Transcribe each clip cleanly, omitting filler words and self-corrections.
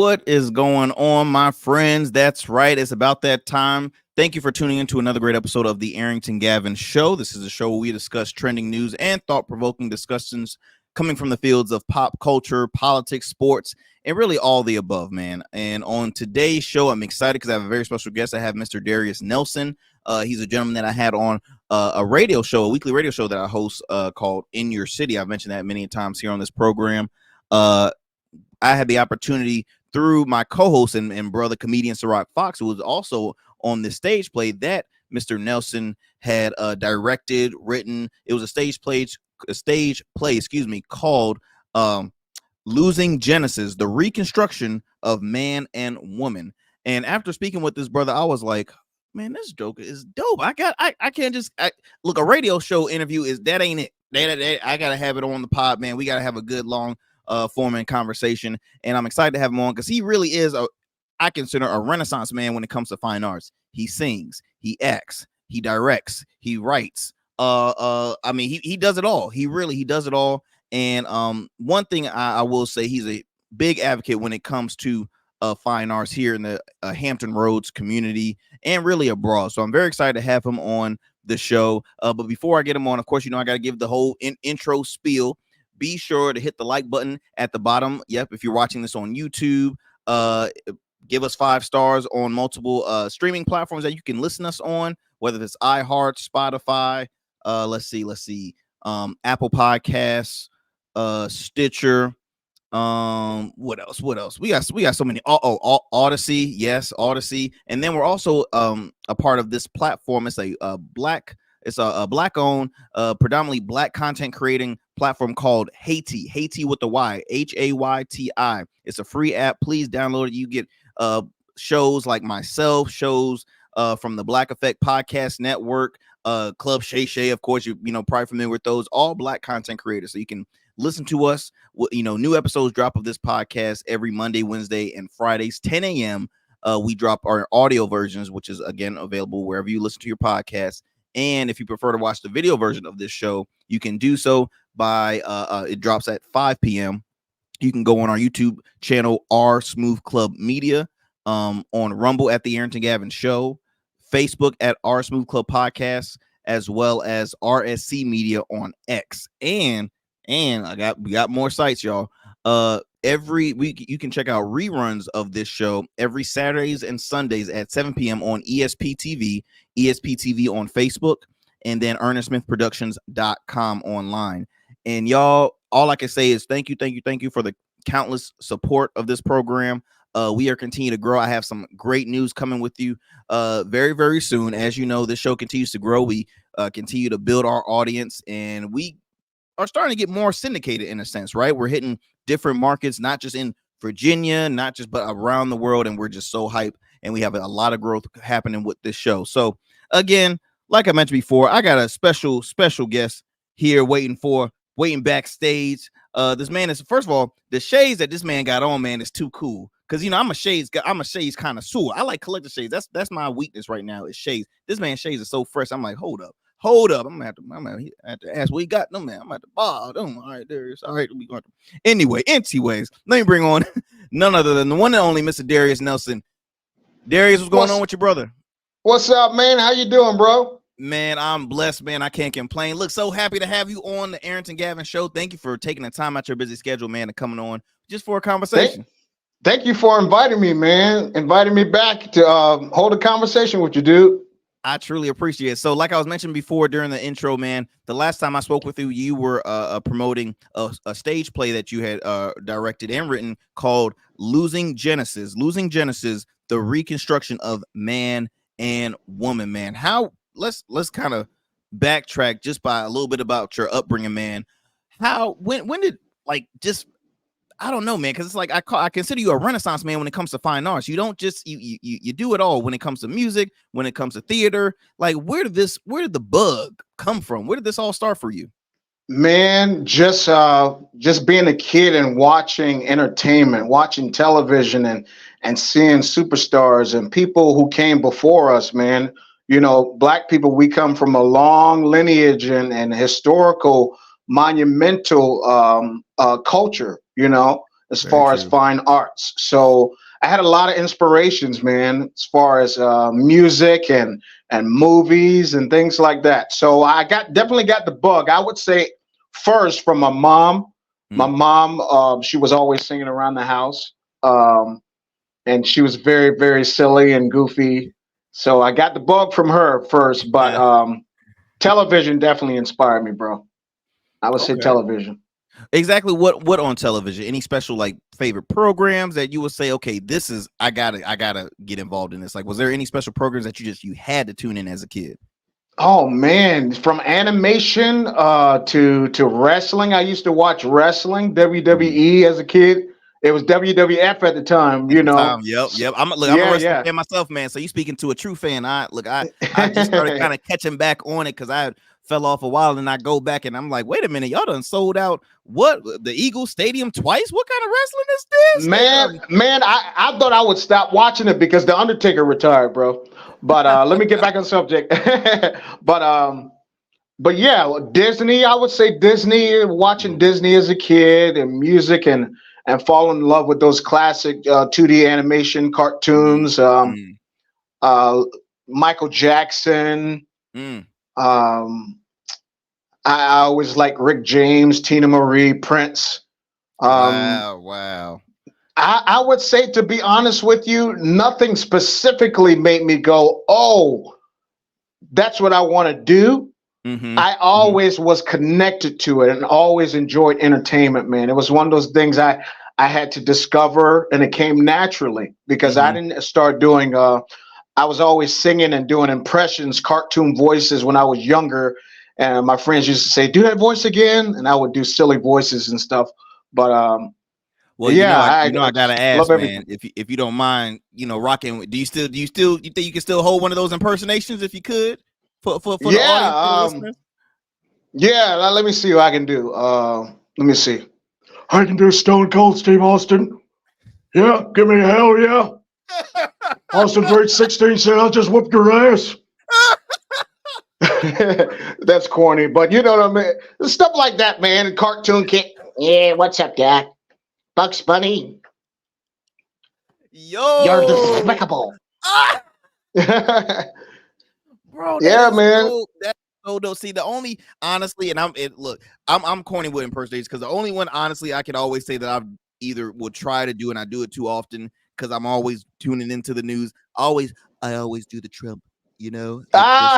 What is going on, my friends? That's right. It's about that time. Thank you for tuning in to another great episode of the Arrington Gavin Show. This is a show where we discuss trending news and thought-provoking discussions coming from the fields of pop culture, politics, sports, and really all the above, man. And on today's show, I'm excited because I have a very special guest. I have Mr. Darius Nelson. He's a gentleman that I had on a radio show, a weekly radio show that I host called In Your City. I've mentioned that many times here on this program. I had the opportunity through my co-host and brother comedian Ciroc Fox, who was also on this stage play that Mr. Nelson had directed, written. It was a stage play, called Losing Genesis, the reconstruction of man and woman. And after speaking with this brother, I was like, man, this joke is dope. I can't just look, a radio show interview ain't it. I gotta have it on the pod, man. We gotta have a good long form conversation, and I'm excited to have him on because he really is I consider a renaissance man when it comes to fine arts. He sings, he acts, he directs, he writes. I mean, he does it all. He does it all. And one thing I will say, he's a big advocate when it comes to fine arts here in the Hampton Roads community and really abroad. So I'm very excited to have him on the show. But before I get him on, of course, I got to give the whole intro spiel. Be sure to hit the like button at the bottom. Yep, if you're watching this on YouTube, give us 5 stars on multiple streaming platforms that you can listen us on, whether it's iHeart, Spotify, let's see, Apple Podcasts, Stitcher, what else? We got so many. Odyssey, yes, Odyssey, and then we're also a part of this platform. It's a black-owned, predominantly black content creating platform called Hayti with the Y, HAYTI. It's a free app. Please download it. You get shows like myself, shows from the Black Effect Podcast Network, Club Shay Shay. Of course, you probably familiar with those. All black content creators, so you can listen to us. New episodes drop of this podcast every Monday, Wednesday, and Fridays, 10 a.m. We drop our audio versions, which is again available wherever you listen to your podcast. And if you prefer to watch the video version of this show, you can do so by it drops at 5 p.m. You can go on our YouTube channel, R Smooth Club Media, on Rumble at the Arrington Gavin Show, Facebook at R Smooth Club Podcast, as well as RSC Media on X. And we got more sites, y'all. Every week you can check out reruns of this show every Saturdays and Sundays at 7 p.m. on ESP TV on Facebook, and then ErnestSmithProductions.com online. And y'all, all I can say is thank you for the countless support of this program. We are continuing to grow. I have some great news coming with you very, very soon. As you know, this show continues to grow. We continue to build our audience, and we are starting to get more syndicated in a sense, right? We're hitting different markets, not just in Virginia, but around the world, and we're just so hyped, and we have a lot of growth happening with this show. So again, like I mentioned before, I got a special guest here waiting backstage. This man is, first of all, the shades that this man got on, man, is too cool. Cause I'm a shades connoisseur. I like collector shades. That's my weakness right now is shades. This man's shades are so fresh. I'm like, hold up. I'm gonna have to ask what he got them, man. I'm at the bar. Them. All right, Darius. All right, we going to. Anyways, let me bring on none other than the one and only Mr. Darius Nelson. Darius, what's going on with your brother? What's up, man? How you doing, bro? Man, I'm blessed, man. I can't complain. Look, so happy to have you on the Arrington Gavin Show. Thank you for taking the time out your busy schedule, man, and coming on just for a conversation. Thank you for inviting me, man. Inviting me back to hold a conversation with you, dude. I truly appreciate it. So like I was mentioning before during the intro, man, the last time I spoke with you, you were promoting a stage play that you had directed and written called Losing Genesis, the reconstruction of man and woman, man. Let's kind of backtrack just by a little bit about your upbringing, man. When did I don't know, man, because it's like I consider you a renaissance man when it comes to fine arts. You don't just you do it all when it comes to music, when it comes to theater. Like, where did the bug come from? Where did this all start for you? Man, just being a kid and watching entertainment, watching television and seeing superstars and people who came before us, man. Black people, we come from a long lineage and historical monumental culture, as Very far as true. fine arts. So I had a lot of inspirations, man, as far as music and movies and things like that. So I got definitely got the bug. I would say first from my mom. My Mm. mom, she was always singing around the house, and she was very, very silly and goofy. So I got the bug from her first, but television definitely inspired me, bro. I would say Okay. television. Exactly. What on television? Any special like favorite programs that you would say, okay, this is I gotta get involved in this. Like, was there any special programs that you had to tune in as a kid? Oh man, from animation to wrestling. I used to watch wrestling, Mm. WWE as a kid. It was WWF at the time, At you the time, know. yep, yep. I'm a Yeah, wrestling yeah. fan myself, man. So you speaking to a true fan. I just started kind of catching back on it because I fell off a while, and I go back and I'm like, wait a minute, y'all done sold out what the Eagles Stadium twice? What kind of wrestling is this? Man, I thought I would stop watching it because the Undertaker retired, bro. But let me get back on subject. but but yeah, Disney. I would say Disney. Watching Mm, Disney as a kid and music and fall in love with those classic 2D animation mm, cartoons. mm, Uh, Michael Jackson. mm. Um, I always like Rick James, Tina Marie, Prince. Um, Wow, wow. I would say, to be honest with you, nothing specifically made me go, "Oh, that's what I want to do." Mm-hmm. I Mm-hmm. always was connected to it and always enjoyed entertainment, man. It was one of those things I had to discover, and it came naturally because I Mm-hmm. didn't start doing. I was always singing and doing impressions, cartoon voices when I was younger, and my friends used to say, "Do that voice again," and I would do silly voices and stuff. But Well, yeah, I I gotta just love ask, man, everything. if you don't mind, rocking. Do you think you can still hold one of those impersonations if you could for the Yeah, audience, for the listeners? yeah. Let me see what I can do. Let me see. I can do Stone Cold Steve Austin. Yeah, give me a hell yeah. Austin 316 said, I'll just whoop your ass. That's corny, but you know what I mean? Stuff like that, man. Cartoon kid. Yeah, what's up, Dad? Bugs Bunny, you're Yo, despicable. ah, Yeah, bro, that is man. so that's so dope. See, the only honestly, and look, I'm corny with impersonations because the only one honestly I can always say that I've either will try to do and I do it too often because I'm always tuning into the news. I always do the Trump. It's just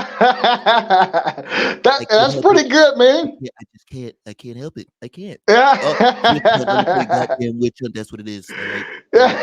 I can't That's help it. pretty good, man. I just can't. I can't help it. I can't. Oh, witch hunt. Let me tell you, Yeah. goddamn witch hunt. That's what it is. All right. All right.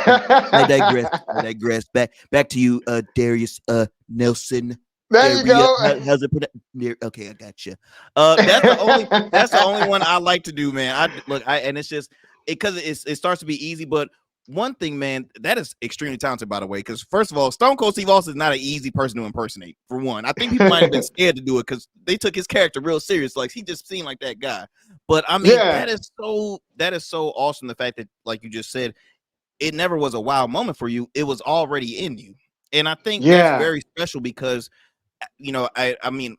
I digress. I digress. Back to you, Darius, Nelson. There you Daria. go. How's it pronounced? Okay, I got you. That's the only one I like to do, man. And it's just because it starts to be easy, but one thing, man, that is extremely talented, by the way. Because first of all, Stone Cold Steve Austin is not an easy person to impersonate. For one, I think people might have been scared to do it because they took his character real serious. Like he just seemed like that guy. But I mean, Yeah, that is so awesome. The fact that, like you just said, it never was a wow moment for you. It was already in you, and I think that's yeah. very special because I mean,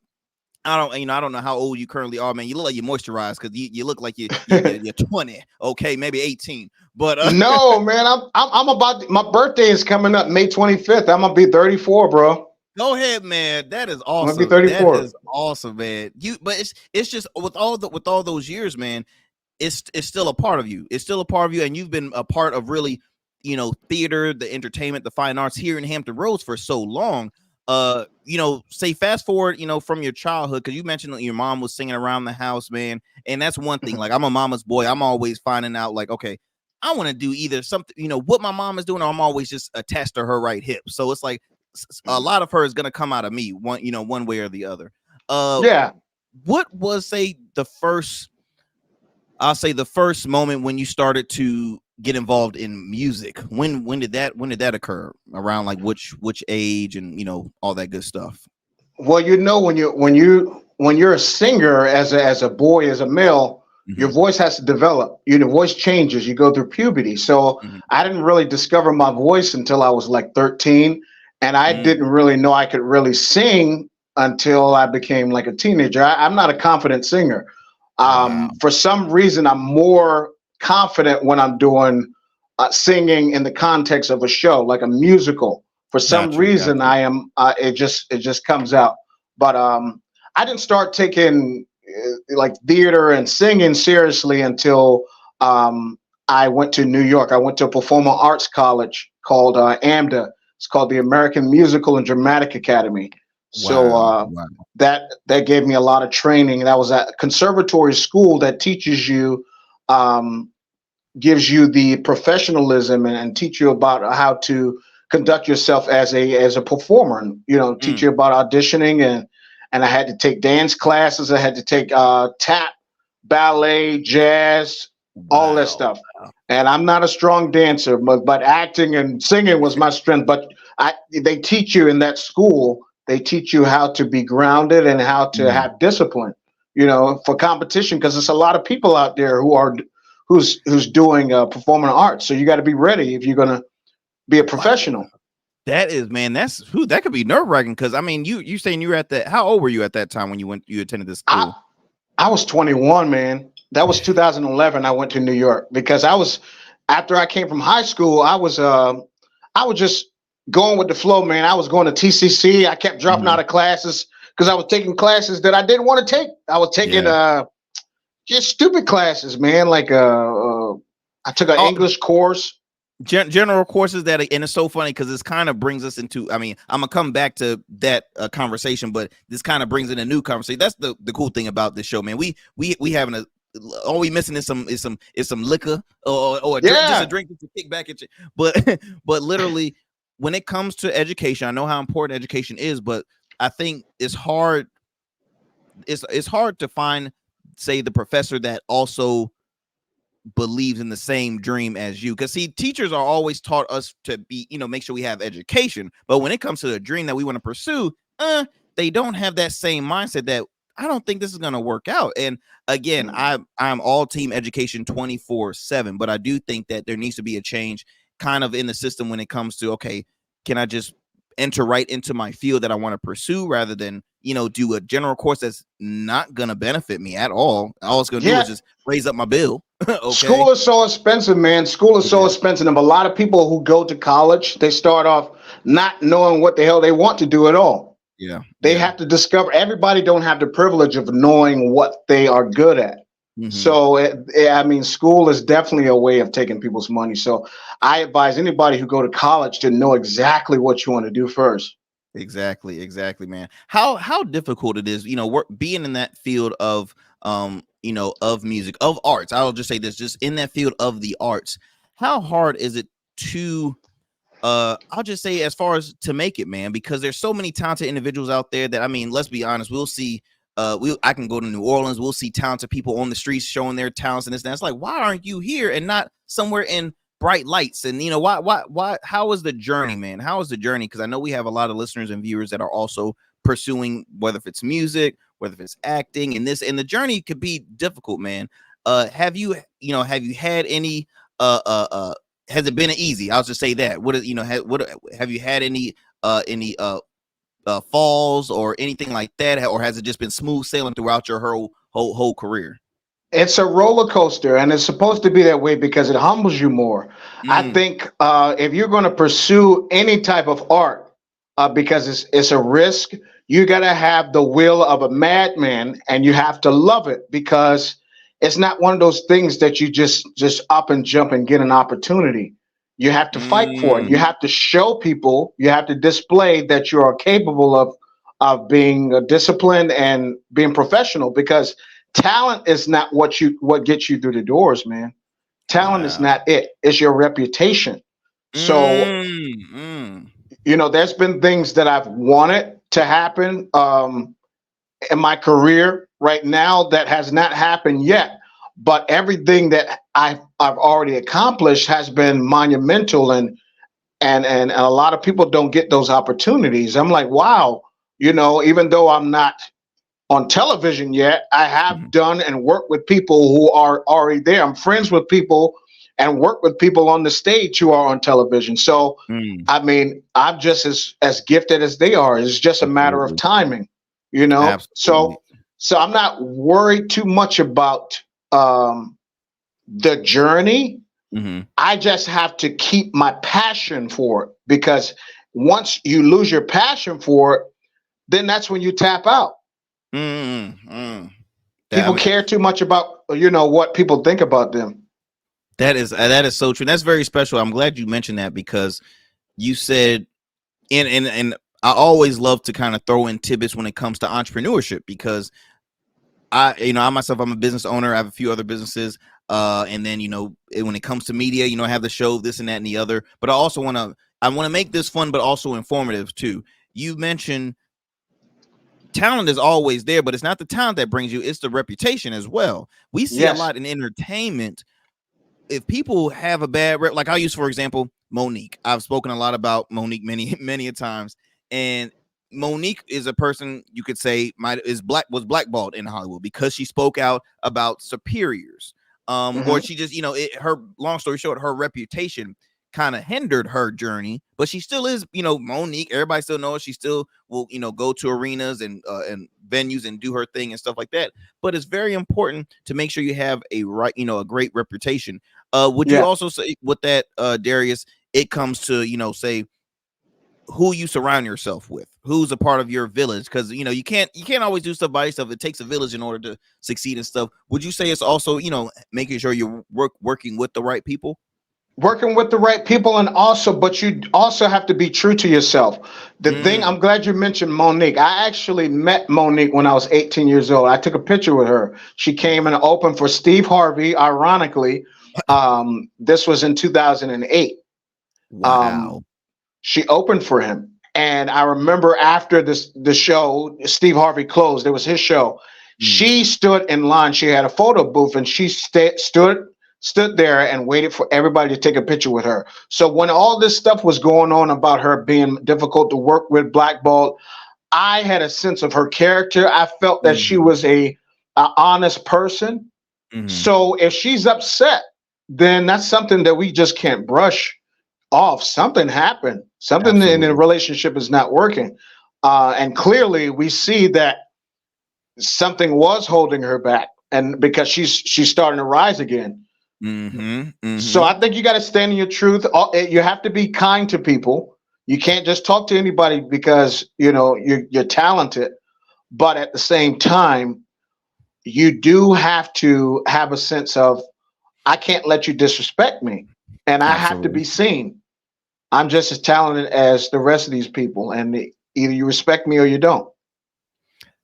I don't know how old you currently are, man. You look like you moisturized because you look like you're 20, okay, maybe 18. But No, man. I'm about my birthday is coming up May 25th. I'm gonna be 34, bro. go ahead, man. That is I'm gonna be awesome. That 34. is awesome, man. But it's just with all those years, man. It's still a part of you. It's still a part of you, and you've been a part of really, theater, the entertainment, the fine arts here in Hampton Roads for so long. Say fast forward, from your childhood, because you mentioned that your mom was singing around the house, man, and that's one thing. Like I'm a mama's boy. I'm always finding out, like, okay, I want to do either something, what my mom is doing, or I'm always just attached to her right hip. So it's like a lot of her is gonna come out of me, one way or the other. Uh, Yeah. what was I'll say the first moment when you started to get involved in music. When did that occur? Around like which age and all that good stuff. Well, when you're a singer as a boy, as a male, your Hmm. voice has to develop. Your voice changes. You go through puberty. So Hmm. I didn't really discover my voice until I was like 13, and I Mm. didn't really know I could really sing until I became like a teenager. I'm not a confident singer. Wow. For some reason, I'm more. confident when I'm doing singing in the context of a show, like a musical. For some Got you, got reason, you. I am. It just comes out. But I didn't start taking like theater and singing seriously until I went to New York. I went to a performing arts college called AMDA. It's called the American Musical and Dramatic Academy. So Wow, wow. that gave me a lot of training. That was a conservatory school that teaches you, um, gives you the professionalism and teach you about how to conduct yourself as a performer. And, teach Mm, you about auditioning, and I had to take dance classes. I had to take tap, ballet, jazz, all that wow. stuff. And I'm not a strong dancer, but acting and singing was my strength. But they teach you in that school. They teach you how to be grounded and how to Mm, have discipline. For competition, because there's a lot of people out there who's doing performing arts. So you got to be ready if you're gonna be a wow. professional. That is, man. That's who that could be nerve wracking. Because I mean, you saying you were at that. How old were you at that time when you attended this I school? I was 21, man. That was 2011. I went to New York because I was after I came from high school. I was just going with the flow, man. I was going to TCC. I kept dropping out Mhm. of classes because I was taking classes that I didn't want to take. I was taking Yeah. just stupid classes, man. Like I took an Oh, English course. general courses that, and it's so funny because this kind of brings us into. I mean, I'm gonna come back to that conversation, but this kind of brings in a new conversation. That's the cool thing about this show, man. We having a all we missing is some liquor or a drink, just a Yeah, drink to kick back at you. But but literally, when it comes to education, I know how important education is, but I think it's hard. It's hard to find, say, the professor that also believes in the same dream as you, because see, teachers are always taught us to be, make sure we have education, but when it comes to the dream that we want to pursue, they don't have that same mindset that I don't think this is going to work out. And again, I'm all team education 24/7, but I do think that there needs to be a change kind of in the system when it comes to, okay, can I just enter right into my field that I want to pursue rather than, do a general course that's not going to benefit me at all it's going to do is yeah. just raise up my bill. Okay. School is so expensive, man. School is so Yeah. expensive. And a lot of people who go to college, they start off not knowing what the hell they want to do at all. Yeah. They Yeah. have to discover. Everybody don't have the privilege of knowing what they are good at. Hmm. So, I mean, school is definitely a way of taking people's money. So, I advise anybody who go to college to know exactly what you want to do first. Exactly. Exactly, man. How difficult it is, work being in that field of of music, of arts. I'll just say this, just in that field of the arts. How hard is it to I'll just say as far as to make it, man, because there's so many talented individuals out there that, I mean, let's be honest, we'll see I can go to New Orleans, we'll see talented people on the streets showing their talents and this and that. It's like, why aren't you here and not somewhere in bright lights? And why how is the journey, man? How is the journey? Because I know we have a lot of listeners and viewers that are also pursuing, whether if it's music, whether if it's acting, and this, and the journey could be difficult, man. Have you had any uh uh uh has it been easy? I'll just say that. Have you had any falls or anything like that, or has it just been smooth sailing throughout your whole career? It's a roller coaster, and it's supposed to be that way because it humbles you more. I Mm, think if you're going to pursue any type of art, because it's a risk, you got to have the will of a madman, and you have to love it because it's not one of those things that you just up and jump and get an opportunity. You have to fight for it. You mm, have to show people. You have to display that you are capable of being disciplined and being professional because talent is not what gets you through the doors, man. Talent is wow. not it. It's your reputation. So, Mm, mm, there's been things that I've wanted to happen in my career right now that has not happened yet. But everything that I've already accomplished has been monumental, and a lot of people don't get those opportunities. I'm like, wow, even though I'm not on television yet, I have mhm, done and worked with people who are already there. I'm friends with people and work with people on the stage who are on television. So, mm, I mean, I'm just as gifted as they are. It's just a matter of absolutely. timing, you know. Absolutely. So I'm not worried too much about um, the journey. Mm-hmm. I just have to keep my passion for it, because once you lose your passion for it, then that's when you tap out. Mm-hmm. People care too much about, what people think about them. That is so true. That's very special. I'm glad you mentioned that because you said and I always love to kind of throw in tidbits when it comes to entrepreneurship because I myself, I'm a business owner. I have a few other businesses. And then, when it comes to media, I have the show, this and that and the other, but I want to make this fun, but also informative too. You mentioned talent is always there, but it's not the talent that brings you, it's the reputation as well. We see a Yes. lot in entertainment. If people have a bad rep, like I'll use, for example, Monique. I've spoken a lot about Monique many, many a times. And Monique is a person you could say was blackballed in Hollywood because she spoke out about superiors. Or Hmm. she just, her long story short, her reputation kind of hindered her journey, but she still is, Monique. Everybody still knows she still will, go to arenas and venues and do her thing and stuff like that. But it's very important to make sure you have a great reputation. Would you Yeah. also say with that, Darius, it comes to, say who you surround yourself with, who's a part of your village? Because you can't always do stuff by yourself. It takes a village in order to succeed and stuff. Would you say it's also, making sure you're working with the right people? Working with the right people, and but you also have to be true to yourself. The thing, Mm. I'm glad you mentioned Monique. I actually met Monique when I was 18 years old. I took a picture with her. She came and opened for Steve Harvey, ironically. This was in 2008. Um, Wow. she opened for him. And I remember after the show, Steve Harvey closed. It was his show. Mm. She stood in line. She had a photo booth, and she stood there and waited for everybody to take a picture with her. So when all this stuff was going on about her being difficult to work with, blackballed, I had a sense of her character. I felt that she Mm-hmm. was a honest person. Mm-hmm. So if she's upset, then that's something that we just can't brush off. Something happened. Something in the Absolutely. relationship is not working. And clearly we see that something was holding her back, and because she's starting to rise again. Mm-hmm. So Mm-hmm. I think you got to stand in your truth. You have to be kind to people. You can't just talk to anybody because you're talented. But at the same time, you do have to have a sense of, I can't let you disrespect me, and I have to Absolutely. be seen. I'm just as talented as the rest of these people, and either you respect me or you don't.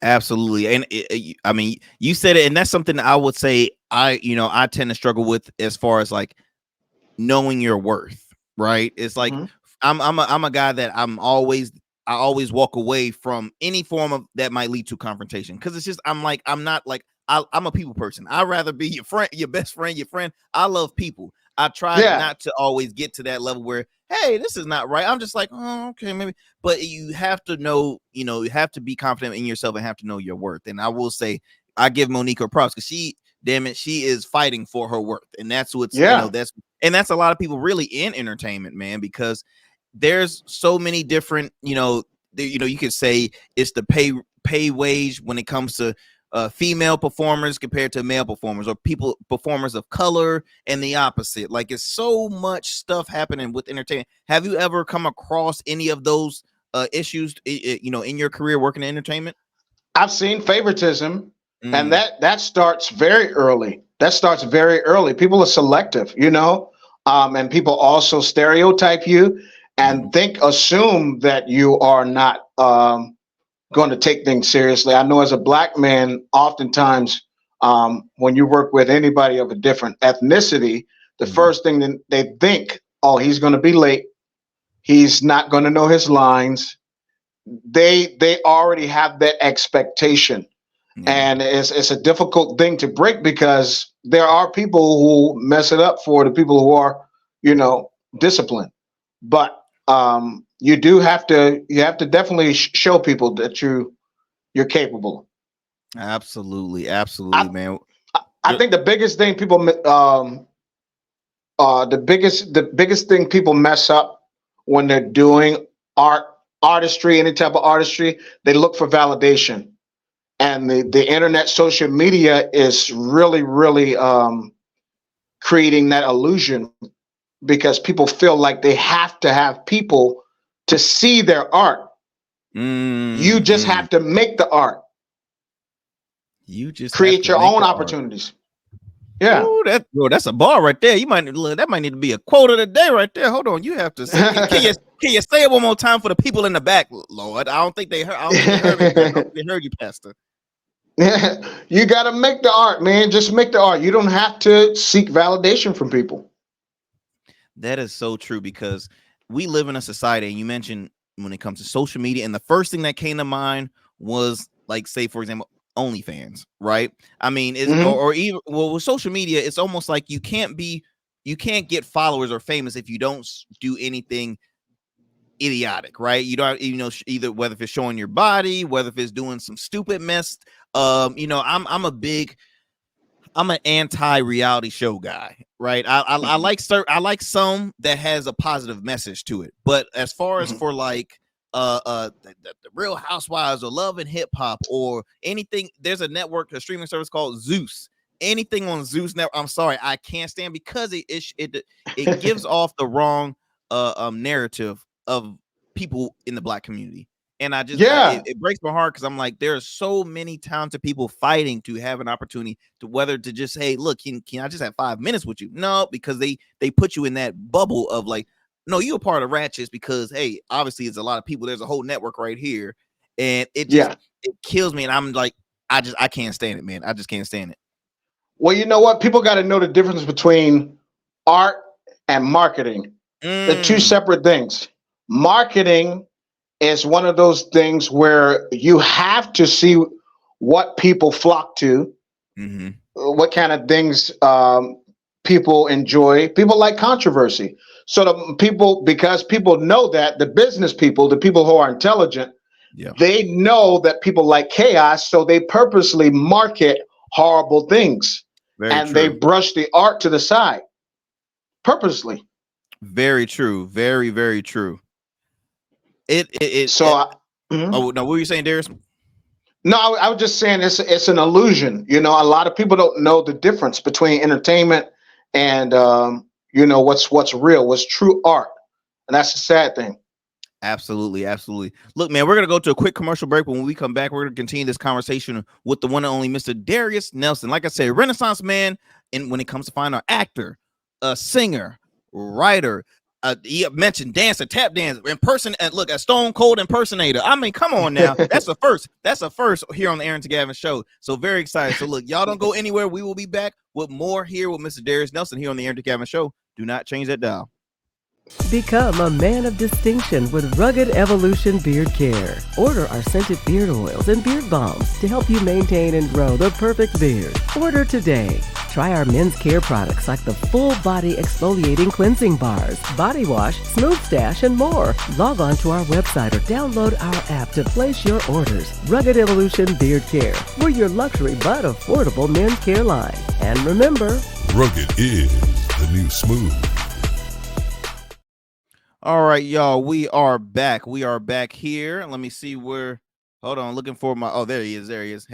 Absolutely. And I mean, you said it, and that's something that I would say I tend to struggle with as far as like knowing your worth, right? It's like Hmm. I'm a guy that I always walk away from any form of that might lead to confrontation because it's just I'm not like I'm a people person. I'd rather be your friend, your best friend, your friend. I love people. I try Yeah, not to always get to that level where, hey, this is not right. I'm just like, oh, okay, maybe. But you have to know, you have to be confident in yourself and have to know your worth. And I will say, I give Monique her props because damn it, she is fighting for her worth. And that's what's, yeah, that's a lot of people really in entertainment, man, because there's so many different, you could say it's the pay wage when it comes to female performers compared to male performers or performers of color and the opposite. Like it's so much stuff happening with entertainment. Have you ever come across any of those issues, in your career working in entertainment? I've seen favoritism, and Mm, that starts very early. That starts very early. People are selective, and people also stereotype you mm, and assume that you are not going to take things seriously. I know as a black man, oftentimes when you work with anybody of a different ethnicity, the mm, first thing that they think, oh, he's going to be late. He's not going to know his lines. They already have that expectation, yeah, and it's a difficult thing to break because there are people who mess it up for the people who are disciplined. But you have to definitely show people that you're capable. absolutely, absolutely, I man. I think the biggest thing the biggest thing people mess up when they're doing artistry, any type of artistry, they look for validation. And the internet, social media is really, really creating that illusion because people feel like they have to have people to see their art. You just Mm-hmm. have to make the art, You just have create to your make own the art. opportunities. Yeah. Oh, that's a bar right there. You might look, that might need to be a quote of the day right there. Hold on, you have to say. Can you say it one more time for the people in the back, Lord? I don't think they heard. I don't think they heard me. I don't think they heard you, Pastor. You got to make the art, man. Just make the art. You don't have to seek validation from people. That is so true because we live in a society, and you mentioned when it comes to social media, and the first thing that came to mind was like, say, for example, OnlyFans, right? I mean, is Mm-hmm. or even well with social media, it's almost like you can't get followers or famous if you don't do anything idiotic, right? You don't, either whether if it's showing your body, whether if it's doing some stupid mess. I'm an anti-reality show guy, right? I like I like some that has a positive message to it, but as far as for like the Real Housewives or Love and Hip Hop or anything, there's a network, a streaming service called Zeus. Anything on Zeus network, I'm sorry, I can't stand because it gives off the wrong narrative of people in the Black community. And Yeah. it breaks my heart because I'm like, there are so many talented people fighting to have an opportunity to whether to just, hey, look, can I just have 5 minutes with you? No, because they put you in that bubble of like, no, you're a part of Ratchets because, hey, obviously it's a lot of people. There's a whole network right here, and Yeah. it kills me. And I'm like, I can't stand it, man. I just can't stand it. Well, you know what? People got to know the difference between art and marketing. They're two Mm. separate things. Marketing is one of those things where you have to see what people flock to, Mm-hmm. what kind of things people enjoy. People like controversy. So the people, because people know that the business people, the people who are intelligent, Yeah, they know that people like chaos. So they purposely market horrible things very and they true. brush the art to the side purposely. Very true. Very, very true. So, mhm. Oh no, what were you saying, Darius? No, I was just saying it's an illusion. You know, a lot of people don't know the difference between entertainment and what's real, what's true art, and that's the sad thing. Absolutely, absolutely. Look, man, we're gonna go to a quick commercial break. But when we come back, we're gonna continue this conversation with the one and only Mr. Darius Nelson. Like I said, Renaissance man, and when it comes to finding an actor, a singer, writer, he mentioned dancer, tap dancer, and look, a stone cold impersonator. I mean, come on now, that's a first. That's a first here on the Arrington Gavin show. So very excited. So look, y'all don't go anywhere. We will be back with more here with Mr. Darius Nelson here on the Arrington Gavin show. Do not change that dial. Become a man of distinction with Rugged Evolution Beard Care. Order our scented beard oils and beard balms to help you maintain and grow the perfect beard. Order today. Try our men's care products like the full body exfoliating cleansing bars, body wash, smooth stash, and more. Log on to our website or download our app to place your orders. Rugged Evolution Beard Care. We're your luxury but affordable men's care line. And remember, rugged is the new smooth. All right, y'all. We are back. We are back here. Let me see where. Hold on, looking for my. Oh, there he is. There he is.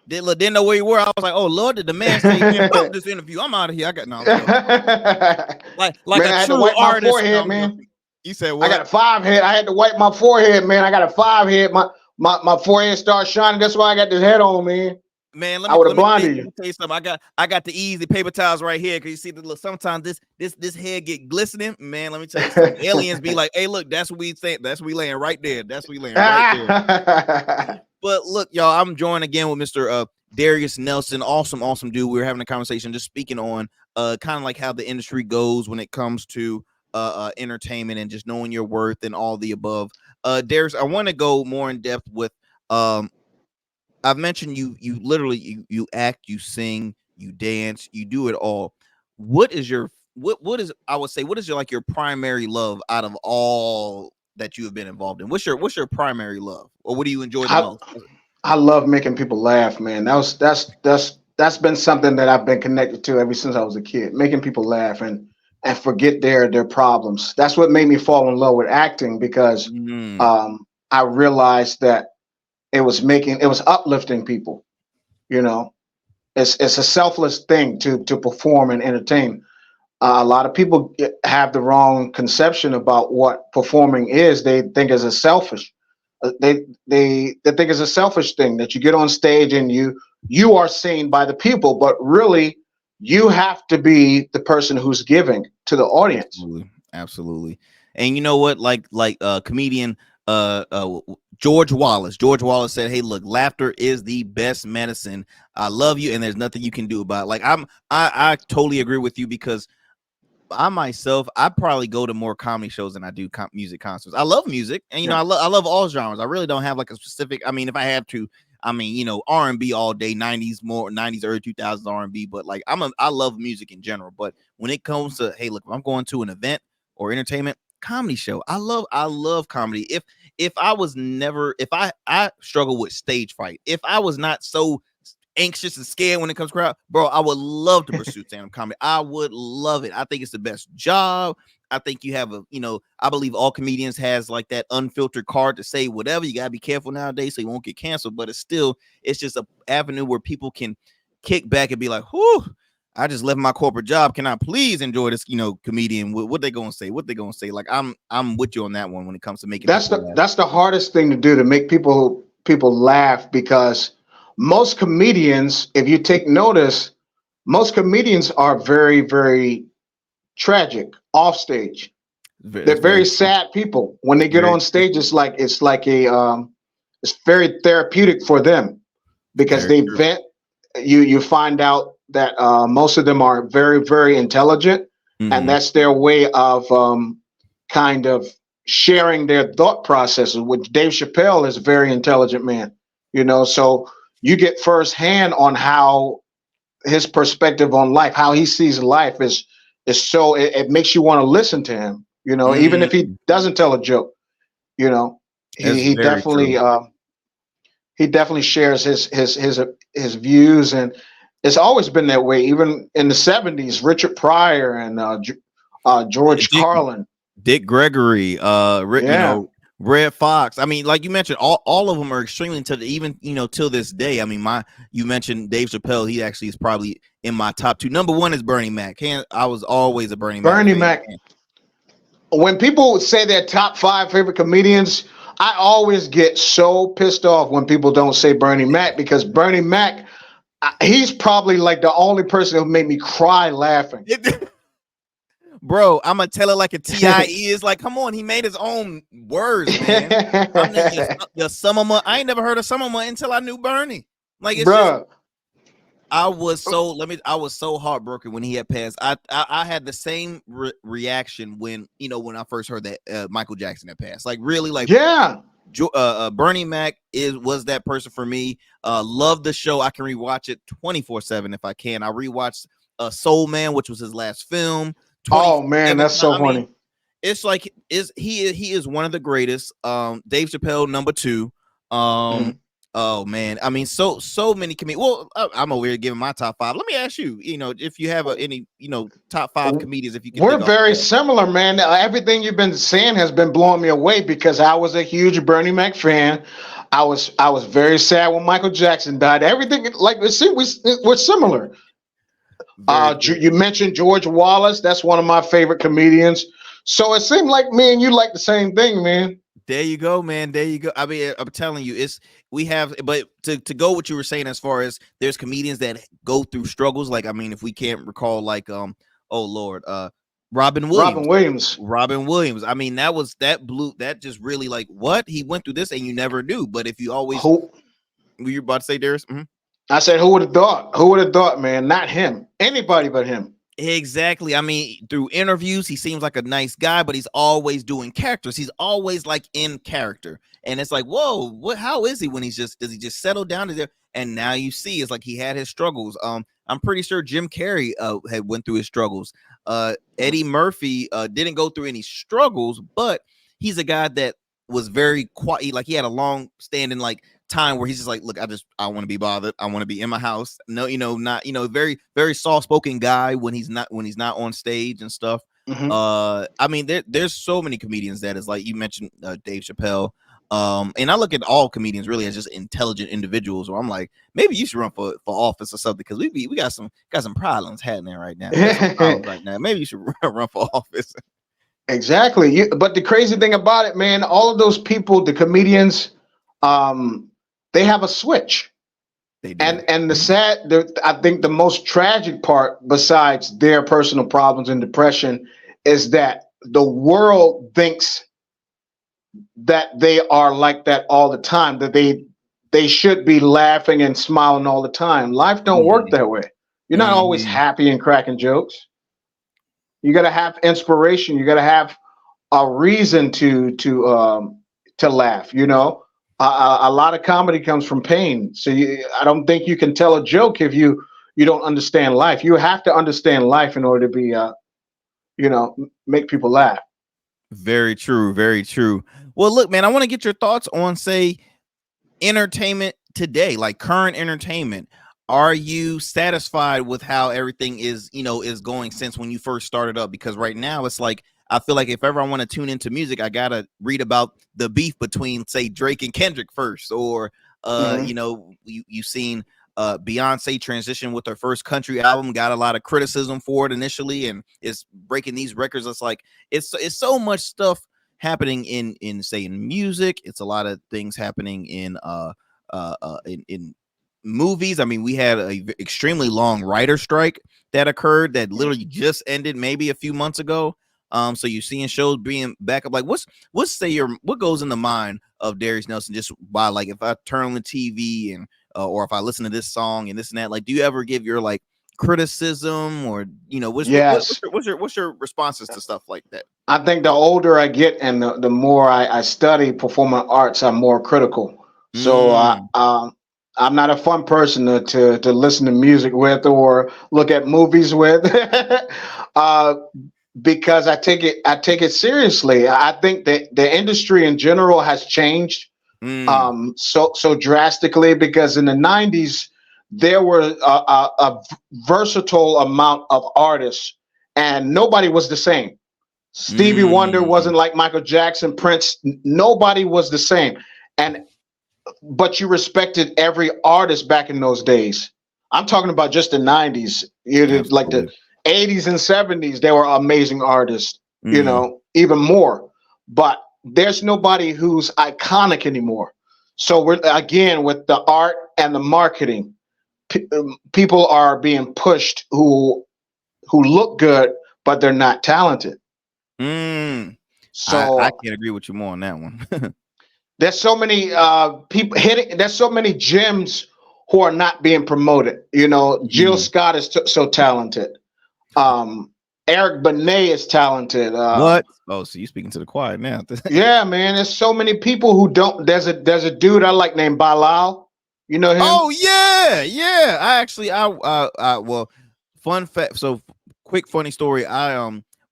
Didn't know where you were. I was like, oh Lord, did the man say, man, fuck this interview? I'm out of here. I got no. Like man, a I had true to wipe artist. my forehead, man. You said what? I got a 5 head. I had to wipe my forehead, man. I got a 5 head. My forehead starts shining. That's why I got this head on, man. Man, I would have blinded you. Let me tell you something. I got the easy paper towels right here. Cause you see look, sometimes this head get glistening. Man, let me tell you something. Aliens be like, hey, look, that's what we think. That's what we laying right there. That's what we laying right there. But look, y'all, I'm joined again with Mr. Darius Nelson. Awesome dude. We were having a conversation just speaking on kind of like how the industry goes when it comes to entertainment and just knowing your worth and all the above. Darius, I want to go more in depth with I've mentioned you literally you act, you sing, you dance, you do it all. What is your what is I would say what is your like your primary love out of all that you have been involved in? What's your primary love? Or what do you enjoy the most? I love making people laugh, man. That's been something that I've been connected to ever since I was a kid, making people laugh and forget their problems. That's what made me fall in love with acting because I realized that it was uplifting people, you know. It's a selfless thing to perform and entertain. A lot of people have the wrong conception about what performing is. They think it's a selfish. They think it's a selfish thing that you get on stage and you are seen by the people, but really you have to be the person who's giving to the audience. Absolutely, absolutely. And you know what? Like comedian George Wallace. George Wallace said, "Hey, look, laughter is the best medicine. I love you, and there's nothing you can do about it." Like I totally agree with you because I myself, I probably go to more comedy shows than I do music concerts. I love music, and you know, I love all genres. I really don't have like a specific. I mean, if I had to, I mean, you know, R&B all day, 90s more 90s, early 2000s R&B. But like, I love music in general. But when it comes to, hey, look, if I'm going to an event or entertainment comedy show, I love comedy. If I was never, if I struggle with stage fright, if I was not so anxious and scared when it comes to crowd, bro, I would love to pursue stand-up comedy. I would love it. I think it's the best job. I think you have I believe all comedians has like that unfiltered card to say whatever. You gotta be careful nowadays so you won't get canceled, but it's just a avenue where people can kick back and be like, whew, I just left my corporate job. Can I please enjoy this, comedian? What they gonna say? What they gonna say? Like I'm with you on that one when it comes to making That's the hardest thing to do, to make people laugh, because most comedians, if you take notice, most comedians are very, very tragic off stage. They're very sad people. When they get on stage, it's like it's very therapeutic for them, because they vent. You find out that most of them are very, very intelligent, and that's their way of kind of sharing their thought processes. Which Dave Chappelle is a very intelligent man, so you get firsthand on how his perspective on life, how he sees life is so it makes you want to listen to him, even if he doesn't tell a joke, he definitely he definitely shares his views, and it's always been that way. Even in the 70s, Richard Pryor and George Carlin, Dick Gregory, Red Fox. I mean, like you mentioned, all of them are extremely intelligent, even till this day. I mean, you mentioned Dave Chappelle. He actually is probably in my top two. Number one is Bernie Mac. I was always a Bernie Mac. When people say their top 5 favorite comedians, I always get so pissed off when people don't say Bernie Mac, because Bernie Mac, he's probably like the only person who made me cry laughing. Bro, I'm gonna tell it like a T.I. is. Like, come on, he made his own words, man. Your summer, I ain't never heard of summer until I knew Bernie. Like, it's just, I was so heartbroken when he had passed. I had the same reaction when I first heard that Michael Jackson had passed. Like, really, like, Bernie Mac was that person for me. Love the show. I can rewatch it 24/7 if I can. I rewatched Soul Man, which was his last film. Oh man, that's so funny. It's like he is one of the greatest. Dave Chappelle, number 2. Oh man, I mean, so many comedians. Well, I'm over here giving my top 5. Let me ask you, if you have any, top 5 comedians. If you can, we're very similar, man. Everything you've been saying has been blowing me away, because I was a huge Bernie Mac fan. I was very sad when Michael Jackson died. Everything, like, we're similar. You mentioned George Wallace. That's one of my favorite comedians. So it seemed like me and you like the same thing, man. There you go, man. There you go. I mean, I'm telling you, but to go what you were saying, as far as there's comedians that go through struggles. Like, I mean, if we can't recall, like, oh Lord, Robin Williams. I mean, that just really, like, what he went through this, and you never knew. But if you always, were you about to say, Darius? I said, who would have thought? Who would have thought, man? Not him. Anybody but him. Exactly. I mean, through interviews, he seems like a nice guy, but he's always doing characters. He's always like in character. And it's like, whoa, how is he when does he just settle down? And now you see, it's like he had his struggles. I'm pretty sure Jim Carrey had went through his struggles. Eddie Murphy didn't go through any struggles, but he's a guy that was very quiet. Like, he had a long standing, like, time where he's just like, look, I want to be bothered. I want to be in my house. No, not, very, very soft-spoken guy when he's not on stage and stuff. I mean, there's so many comedians that is, like you mentioned, Dave Chappelle. And I look at all comedians really as just intelligent individuals. Where I'm like, maybe you should run for office or something, because we got some problems happening right now. We got some problems right now. Maybe you should run for office. Exactly. But the crazy thing about it, man, all of those people, the comedians, they have a switch. They do. And I think the most tragic part, besides their personal problems and depression, is that the world thinks that they are like that all the time, that they should be laughing and smiling all the time. Life don't work that way. You're not always happy and cracking jokes. You got to have inspiration. You got to have a reason to laugh. You know, a lot of comedy comes from pain. So I don't think you can tell a joke if you don't understand life. You have to understand life in order to be make people laugh. Very true. Very true. Well, look, man, I want to get your thoughts on, say, entertainment today, like current entertainment. Are you satisfied with how everything is going since when you first started up? Because right now it's like, I feel like if ever I want to tune into music, I gotta read about the beef between, say, Drake and Kendrick first, or you've seen Beyonce transition with her first country album, got a lot of criticism for it initially, and it's breaking these records. It's like it's so much stuff happening in music. It's a lot of things happening in movies. I mean, we had a extremely long writer strike that occurred that literally just ended maybe a few months ago. So you're seeing shows being back up. Like, what goes in the mind of Darius Nelson just by, like, if I turn on the TV and or if I listen to this song and this and that, like, do you ever give your, like, criticism, or what's your responses to stuff like that? I think the older I get and the more I study performing arts, I'm more critical. So I'm not a fun person to listen to music with or look at movies with, because I take it seriously. I think that the industry in general has changed so drastically, because in the 90s there were a versatile amount of artists and nobody was the same. Stevie Wonder wasn't like Michael Jackson, Prince. Nobody was the same. But you respected every artist back in those days. I'm talking about just the 90s. Like the 80s and 70s, they were amazing artists, even more. But there's nobody who's iconic anymore. So we're, again, with the art and the marketing, people are being pushed who look good, but they're not talented. So I can't agree with you more on that one. There's so many people hitting. There's so many gems who are not being promoted. Jill Scott is so talented. Eric Benet is talented. What? Oh, so you speaking to the choir now? Yeah, man. There's so many people who don't. There's a dude I like named Bilal. You know him? Oh yeah. I actually, well, fun fact. So, quick funny story.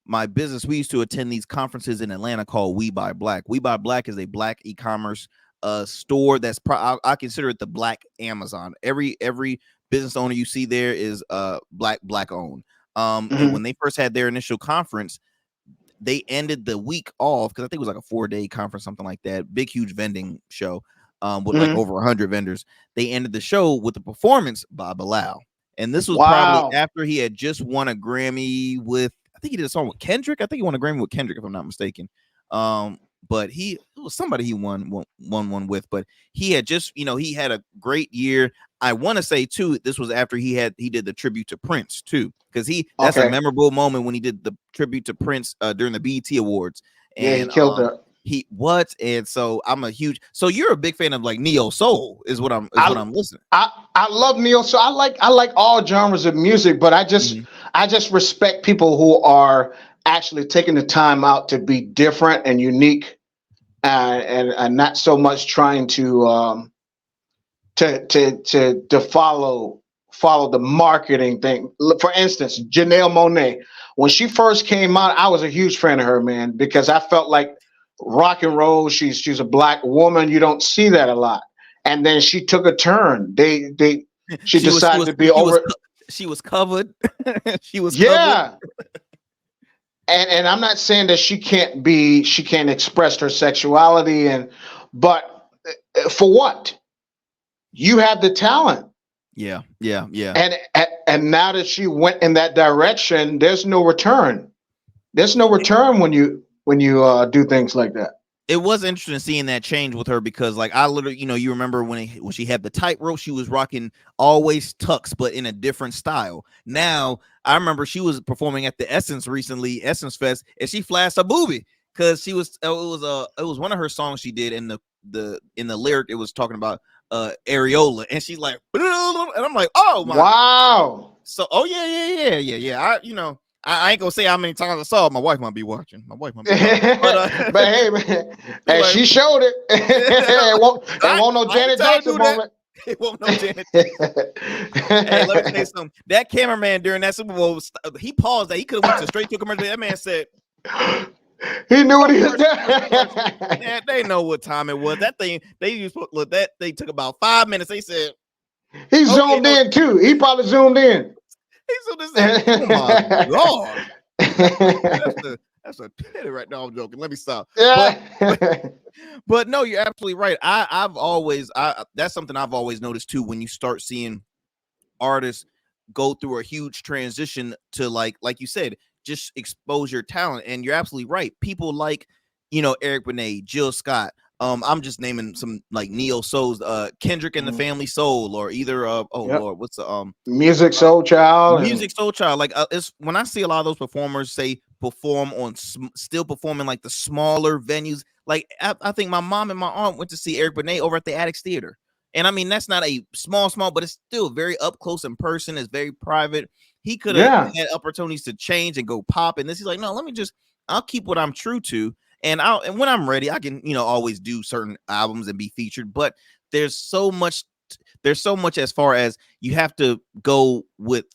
My business, we used to attend these conferences in Atlanta called We Buy Black. We Buy Black is a black e-commerce store that's I consider it the black Amazon. Every business owner you see there is black owned. And when they first had their initial conference, they ended the week off, because I think it was like a 4-day conference, something like that. Big, huge vending show with like over 100 vendors. They ended the show with a performance by Bilal. And this was probably after he had just won a Grammy with, I think he did a song with Kendrick. I think he won a Grammy with Kendrick, if I'm not mistaken. But it was somebody he won one with. But he had just, he had a great year. I want to say too, this was after he did the tribute to Prince too, because that's a memorable moment when he did the tribute to Prince during the BET Awards. And he killed it. And so I'm a huge. So you're a big fan of like neo soul, is what I'm listening. I love neo soul. I like all genres of music, but I just respect people who are actually taking the time out to be different and unique, and not so much trying to follow the marketing thing. For instance, Janelle Monáe, when she first came out, I was a huge fan of her, man, because I felt like rock and roll. She's a black woman. You don't see that a lot. And then she took a turn. She decided to be over. She was covered. She was covered. And I'm not saying that she can't express her sexuality, But for what? You have the talent. Yeah. And now that she went in that direction, there's no return. There's no return when you do things like that. It was interesting seeing that change with her because, like, I literally, you remember when she had the tightrope, she was rocking always tucks, but in a different style. Now, I remember she was performing at the Essence recently, Essence Fest, and she flashed a boobie because it was one of her songs she did in the lyric. It was talking about areola, and she's like, and I'm like, oh my, wow. So, yeah. I ain't gonna say how many times I saw it. My wife might be watching. But hey, man, and she showed it. It won't no Janet Jackson moment. It won't no Janet Jackson. Hey, let me tell you something. That cameraman during that Super Bowl, he paused that. He could have went straight to commercial. That man said he knew what he was doing. Man, they know what time it was. That thing they took about 5 minutes. They said he zoomed in too. He probably zoomed in. So this oh my God. That's a pity right now. I'm joking. Let me stop. Yeah. But no, you're absolutely right. That's something I've always noticed too. When you start seeing artists go through a huge transition to like you said, just expose your talent. And you're absolutely right. People like, Eric Benet, Jill Scott. I'm just naming some like neo souls, Kendrick and the Family Soul, or either Lord, what's the Music Soul Child, Like it's when I see a lot of those performers still performing like the smaller venues. Like I think my mom and my aunt went to see Eric Benet over at the Addicts Theater, and I mean that's not a small, but it's still very up close in person. It's very private. He could have had opportunities to change and go pop, and this he's like, no, I'll keep what I'm true to. And when I'm ready, I can, always do certain albums and be featured. But there's so much as far as you have to go with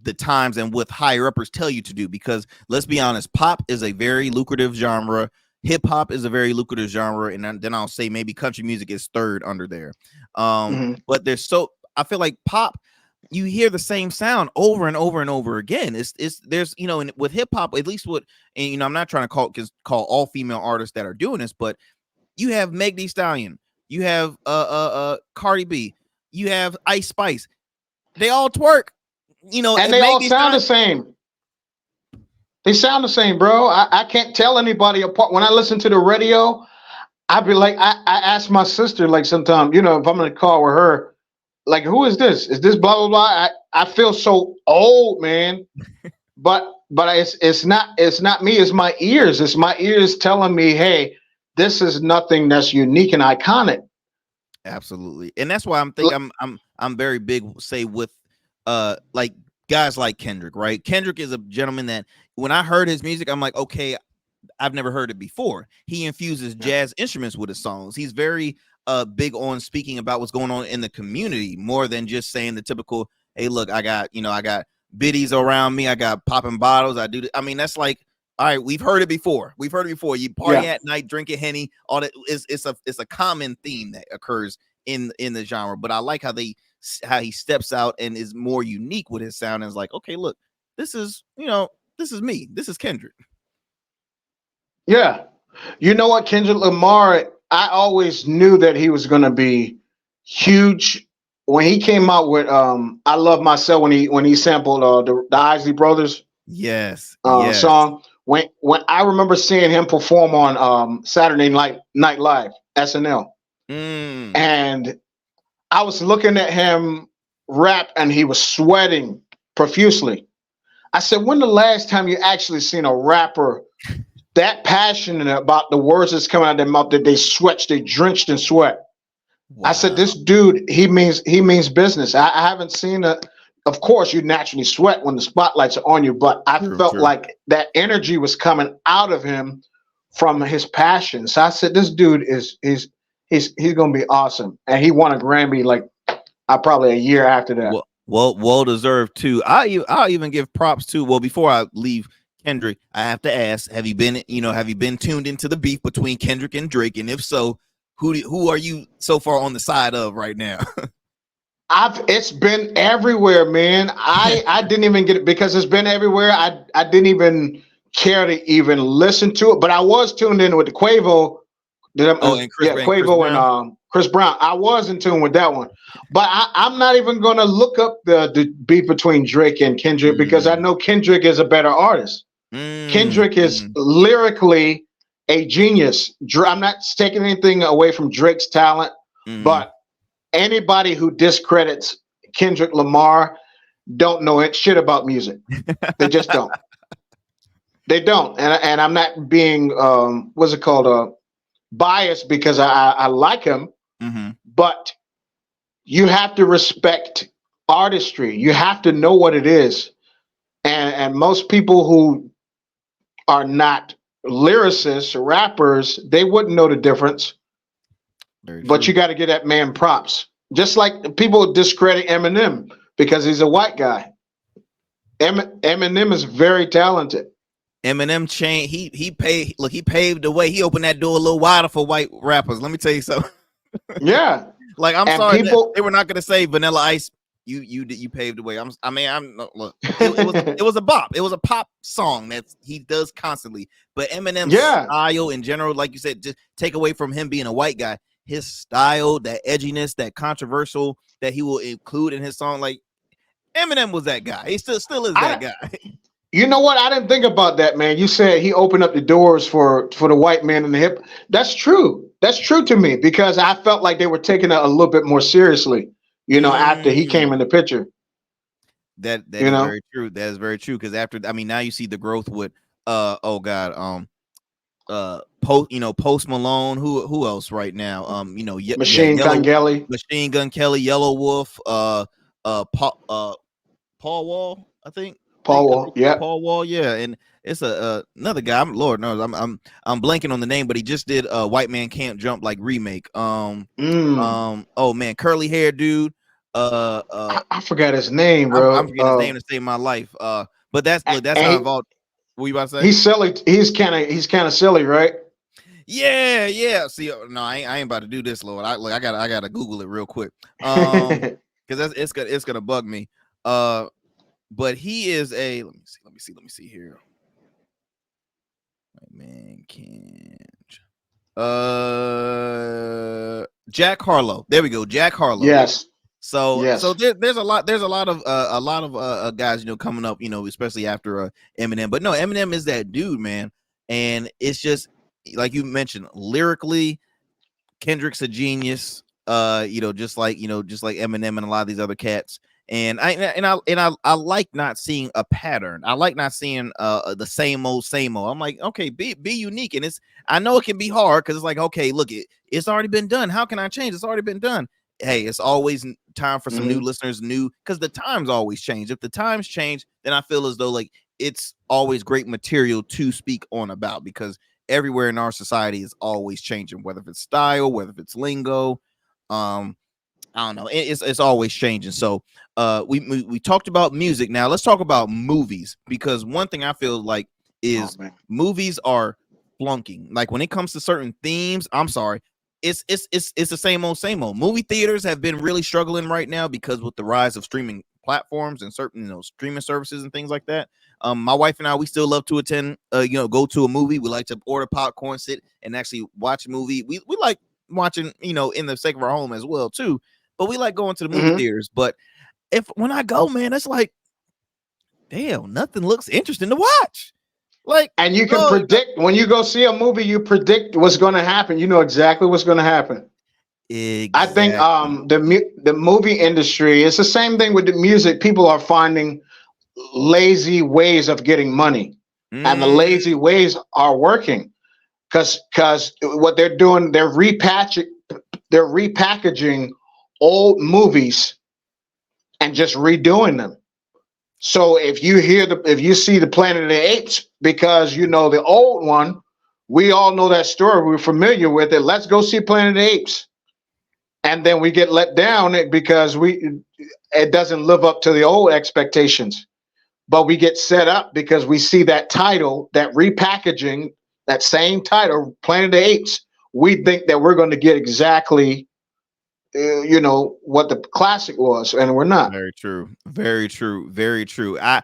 the times and what higher uppers tell you to do. Because let's be honest, pop is a very lucrative genre. Hip hop is a very lucrative genre. And then I'll say maybe country music is third under there. But I feel like pop, you hear the same sound over and over and over again. There's with hip hop, at least I'm not trying to call all female artists that are doing this, but you have Meg Thee Stallion, you have Cardi B, you have Ice Spice. They all twerk, and they all sound the same. They sound the same, bro. I can't tell anybody apart. When I listen to the radio, I'd be like, I ask my sister, like sometimes, if I'm in the car with her, like, who is this? Is this blah blah blah? I feel so old, man. but it's not me. It's my ears. It's my ears telling me, hey, this is nothing that's unique and iconic. Absolutely, and that's why I'm very big. Say with like guys like Kendrick, right? Kendrick is a gentleman that when I heard his music, I'm like, okay, I've never heard it before. He infuses jazz instruments with his songs. He's very big on speaking about what's going on in the community more than just saying the typical, hey, look, I got biddies around me, I got popping bottles, I do. I mean, that's like, all right, we've heard it before. You party at night, drinking Henny, all that. It's a common theme that occurs in the genre. But I like how he steps out and is more unique with his sound. And is like, okay, look, this is me. This is Kendrick. Yeah, you know what, Kendrick Lamar. I always knew that he was going to be huge when he came out with "I Love Myself" when he sampled the Isley Brothers song. When I remember seeing him perform on Saturday Night Live SNL, and I was looking at him rap, and he was sweating profusely. I said, "When the last time you actually seen a rapper that passionate about the words that's coming out of their mouth that they drenched in sweat?" Wow. I said, this dude, he means business. I haven't seen of course you naturally sweat when the spotlights are on you, but I felt like that energy was coming out of him from his passion. So I said, this dude he's going to be awesome. And he won a Grammy like probably a year after that. Well deserved too. I'll even give props to, well, before I leave Kendrick, I have to ask, have you been tuned into the beef between Kendrick and Drake? And if so, who are you so far on the side of right now? It's been everywhere, man. I didn't even get it because it's been everywhere. I didn't even care to even listen to it, but I was tuned in with the Quavo And Chris Quavo and Brown. Chris Brown. I was in tune with that one, but I'm not even going to look up the beef between Drake and Kendrick because I know Kendrick is a better artist. Kendrick is lyrically a genius. I'm not taking anything away from Drake's talent, but anybody who discredits Kendrick Lamar don't know shit about music. They just don't. They don't. And I'm not being what's it called? Biased because I like him, but you have to respect artistry. You have to know what it is. And most people who are not lyricists or rappers, they wouldn't know the difference. But you got to give that man props. Just like people discredit Eminem because he's a white guy. Eminem is very talented. Eminem he paved the way. He opened that door a little wider for white rappers. Let me tell you something. Yeah. Like I'm sorry they were not going to say Vanilla Ice. You paved the way. Look. It was a bop. It was a pop song that he does constantly. But Eminem's style in general, like you said, just take away from him being a white guy. His style, that edginess, that controversial that he will include in his song, like Eminem was that guy. He still is that guy. You know what? I didn't think about that, man. You said he opened up the doors for the white man in the hip. That's true. That's true to me because I felt like they were taking it a little bit more seriously, after he came in the picture. That is very true. That is very true. Because now you see the growth with Post Malone. Who else right now? Machine Gun Kelly, Yellow Wolf, Paul Wall, I think. Paul Wall, yeah. Paul Wall, yeah, and it's another guy. Lord knows, I'm blanking on the name, but he just did White Man Can't Jump like remake. Oh man, curly hair dude. I forgot his name, bro. I'm forgetting his name to save my life. But that's how involved. What you about to say? He's silly. He's kind of silly, right? Yeah. See, no, I ain't about to do this, Lord. I gotta Google it real quick. Because it's gonna bug me. But he is a let me see here. Man, Jack Harlow. There we go, Jack Harlow. Yes. So there's a lot of guys coming up, especially after Eminem. But no, Eminem is that dude, man. And it's just like you mentioned, lyrically, Kendrick's a genius. Just like Eminem and a lot of these other cats. And I like not seeing a pattern. I like not seeing the same old. I'm like, okay, be unique. And I know it can be hard because it's like, okay, look, it's already been done. How can I change? It's already been done. Hey, it's always time for some new listeners, because the times always change. If the times change, then I feel as though like it's always great material to speak on about, because everywhere in our society is always changing, whether it's style, whether it's lingo. I don't know. It's always changing. So we talked about music. Now let's talk about movies, because one thing I feel like is movies are flunking. Like when it comes to certain themes, I'm sorry, it's the same old. Movie theaters have been really struggling right now because with the rise of streaming platforms and certain streaming services and things like that. My wife and I, we still love to attend go to a movie. We like to order popcorn, sit and actually watch a movie. We like watching in the sake of our home as well too. But we like going to the movie theaters. But when I go, man, it's like, damn, nothing looks interesting to watch. Like, and you can predict when you go see a movie, you predict what's going to happen. You know exactly what's going to happen. Exactly. I think the movie industry, it's the same thing with the music. People are finding lazy ways of getting money, and the lazy ways are working because what they're doing, they're repackaging old movies and just redoing them. So if you see the Planet of the Apes, because the old one, we all know that story, we're familiar with it. Let's go see Planet of the Apes, and then we get let down because it doesn't live up to the old expectations. But we get set up because we see that title, that repackaging, that same title, Planet of the Apes. We think that we're going to get exactly what the classic was, and we're not. Very true. I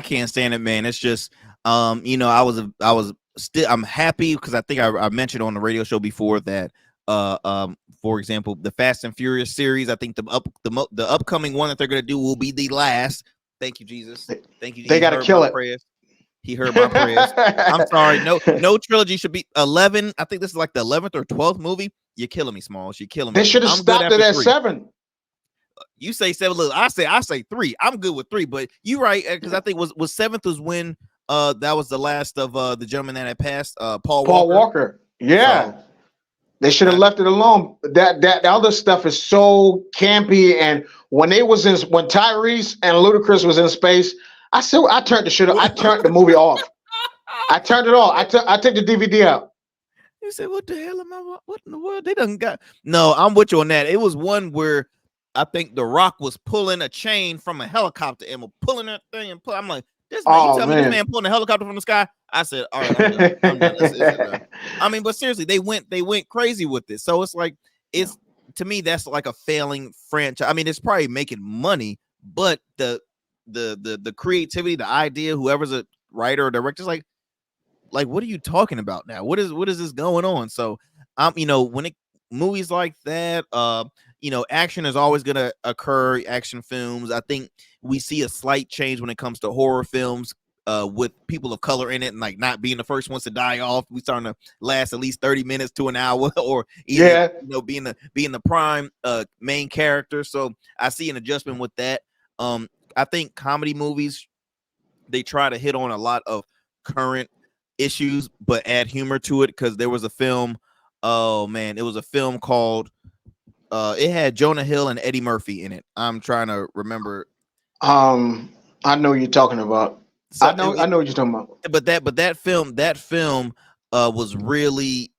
can't stand it, man. It's just I was still I'm happy because I think I mentioned on the radio show before that for example, the Fast and Furious series, I think the upcoming one that they're gonna do will be the last. Thank you, Jesus. Thank you. They got to kill it. Prayers. He heard my prayers. I'm sorry. No trilogy should be 11. I think this is like the 11th or 12th movie. You're killing me, Smalls. You're killing me. They should have stopped it at 7. You say 7. Look, I say 3. I'm good with 3, but you're right, because I think was 7th was when that was the last of the gentleman that had passed, Paul Walker. Yeah. So, they should have left it alone. That other stuff is so campy, and when Tyrese and Ludacris was in space, I turned the movie off. I turned it off. I took the DVD out. You said, "What the hell am I? What in the world? They done got." No, I'm with you on that. It was one where I think The Rock was pulling a chain from a helicopter and was pulling that thing and I'm like, "This man, you tell me this man pulling a helicopter from the sky?" I said, "All right, I'm done. This is done." I mean, but seriously, they went crazy with this. So it's like to me that's like a failing franchise. I mean, it's probably making money, but the creativity, the idea, whoever's a writer or director is like what are you talking about now? What is this going on? So when movies like that, action is always gonna occur, action films. I think we see a slight change when it comes to horror films, with people of color in it and like not being the first ones to die off. We starting to last at least 30 minutes to an hour, or either, being the prime main character. So I see an adjustment with that. I think comedy movies, they try to hit on a lot of current issues, but add humor to it. Because there was a film, it was a film called, it had Jonah Hill and Eddie Murphy in it. I'm trying to remember. I know what you're talking about. So I know what you're talking about. But that film was really,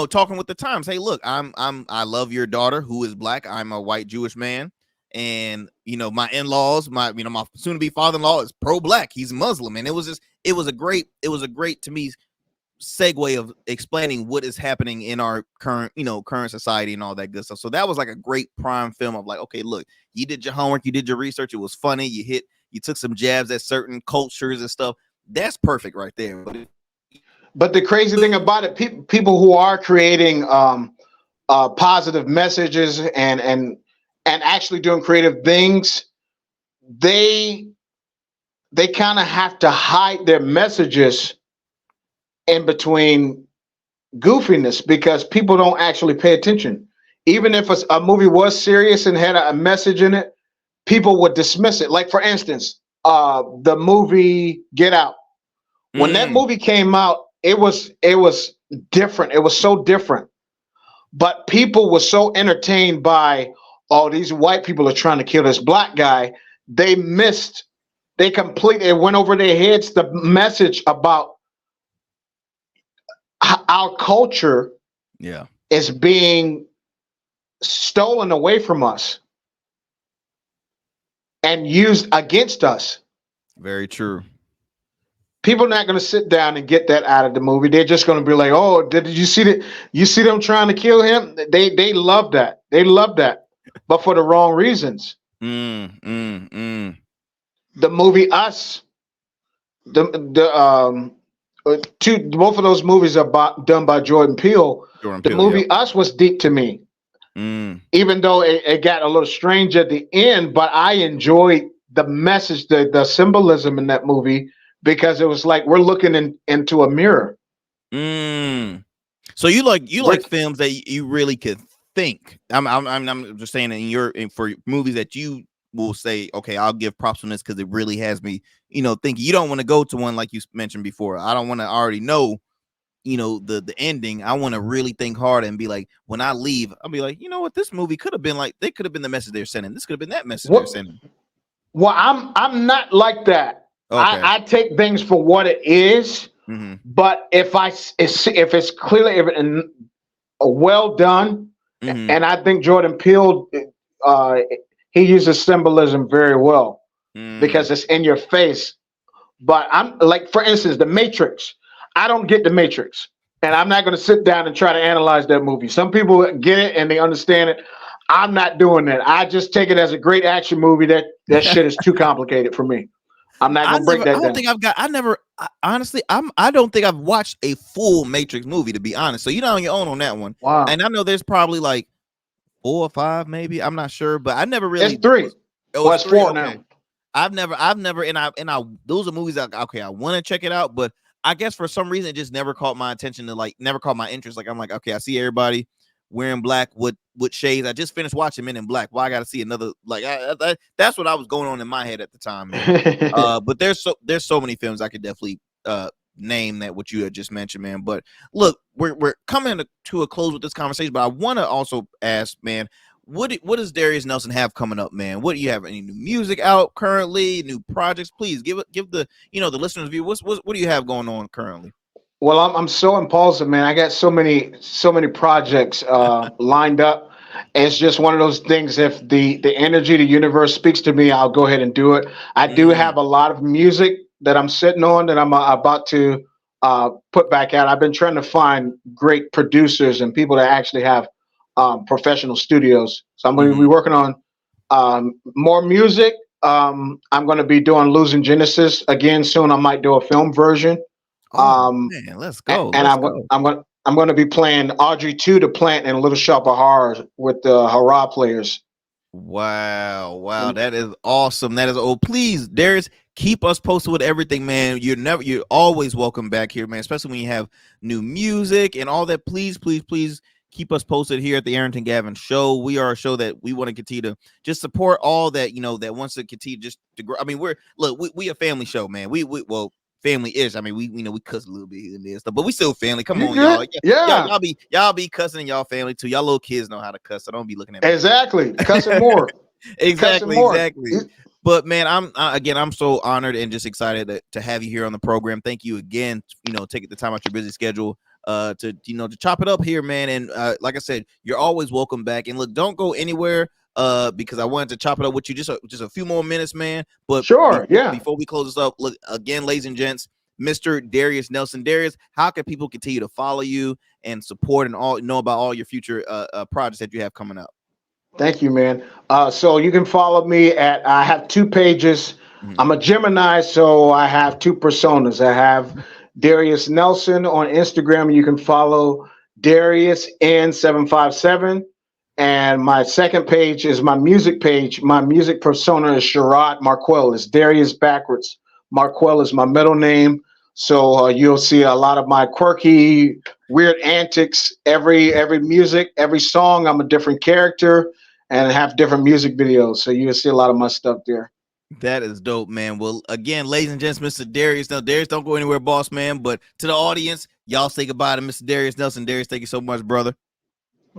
talking with the times. Hey, look, I love your daughter who is black. I'm a white Jewish man. And my in-laws, my soon-to-be father-in-law is pro-black. He's Muslim, and it was a great to me segue of explaining what is happening in our current society and all that good stuff. So that was like a great prime film of like, okay, look, you did your homework, you did your research, it was funny, you took some jabs at certain cultures and stuff. That's perfect right there. But the crazy thing about it, people who are creating positive messages and actually doing creative things, they kind of have to hide their messages in between goofiness, because people don't actually pay attention. Even if a movie was serious and had a message in it, people would dismiss it. Like, for instance, the movie Get Out. When that movie came out, it was different. It was so different. But people were so entertained by, oh, these white people are trying to kill this black guy. They completely went over their heads the message about our culture is being stolen away from us and used against us. Very true. People are not going to sit down and get that out of the movie. They're just going to be like, "Oh, did you see that? You see them trying to kill him?" They love that. They love that, but for the wrong reasons. The movie Us, both of those movies are done by Jordan Peele. The movie Us was deep to me, even though it got a little strange at the end. But I enjoyed the message, the symbolism in that movie, because it was like we're looking into a mirror. So you like films that you really could think. I'm just saying for movies that you will say, okay, I'll give props on this because it really has me, thinking. You don't want to go to one like you mentioned before. I don't want to already know, the ending. I want to really think hard and be like, when I leave, I'll be like, you know what, this movie could have been like, they could have been the message they're sending. This could have been that message they're sending. Well, I'm not like that. Okay. I take things for what it is, but if it's clearly well done, and I think Jordan Peele, he uses symbolism very well because it's in your face. But I'm like, for instance, The Matrix. I don't get The Matrix, and I'm not going to sit down and try to analyze that movie. Some people get it and they understand it. I'm not doing that. I just take it as a great action movie. That shit is too complicated for me. I'm not gonna break I that don't down. think I've got. Honestly, I don't think I've watched a full Matrix movie, to be honest. So you're not on your own on that one. Wow, And I know there's probably like 4 or 5, maybe. I'm not sure, but I never it's really three. was. Oh, Well, it's it's 3. four Okay. now. I've never, and I, those are movies that okay, I want to check it out, but I guess for some reason it just never caught my attention to like, never caught my interest. Like I'm like, okay, I see everybody wearing black with shades. I just finished watching Men in Black. Why I got to see another? Like that's what I was going on in my head at the time, man. But there's so many films I could definitely name that what you had just mentioned, man. But look, we're coming to a close with this conversation, but I want to also ask, man, what does Darius Nelson have coming up, man? What do you have? Any new music out currently? New projects? Please give the the listeners view. What do you have going on currently? Well, I'm so impulsive, man. I got so many projects lined up. It's just one of those things. If the energy, the universe speaks to me, I'll go ahead and do it. I do Mm, have a lot of music that I'm sitting on that I'm about to put back out. I've been trying to find great producers and people that actually have professional studios. So I'm going to mhm. be working on more music. I'm going to be doing Losing Genesis again soon. I might do a film version. Oh Um, man, let's and go. Let's go. I'm going to be playing Audrey 2 to Plant and Little Shop of Horrors with the Hurrah players. Wow, wow, And that is awesome. That is please, Darius, keep us posted with everything, man. You're always welcome back here, man, especially when you have new music and all that. Please, please, please keep us posted here at the Arrington Gavin Show. We are a show that we want to continue to just support all that, that wants to continue just to grow. I mean, we a family show, man. We well, family-ish. I mean, we cuss a little bit here and there stuff, but we still family. Come you on, y'all. good? Yeah, Y'all be cussing in y'all family too. Y'all little kids know how to cuss, so don't be looking at me funny. exactly. Cussing more. Cussing Exactly, more. exactly. But man, again, I'm so honored and just excited to have you here on the program. Thank you again. Taking the time out your busy schedule to chop it up here, man. And like I said, you're always welcome back. And look, don't go anywhere because I wanted to chop it up with you just a few more minutes, man. But Sure. Yeah. before we close this up, look again, ladies and gents, Mr. Darius Nelson. Darius, how can people continue to follow you and support and all know about all your future projects that you have coming up? Thank you, man. So you can follow me at, I have two pages. Mhm. I'm a Gemini, so I have two personas. I have Darius Nelson on Instagram. You can follow Darius N757. And my second page is my music page. My music persona is Sherrod Marquell. It's Darius backwards. Marquell is my middle name. So you'll see a lot of my quirky, weird antics. Every music, every song, I'm a different character and have different music videos. So you'll see a lot of my stuff there. That is dope, man. Well, again, ladies and gents, Mr. Darius. Now, Darius, don't go anywhere, boss man. But to the audience, y'all say goodbye to Mr. Darius Nelson. Darius, thank you so much, brother.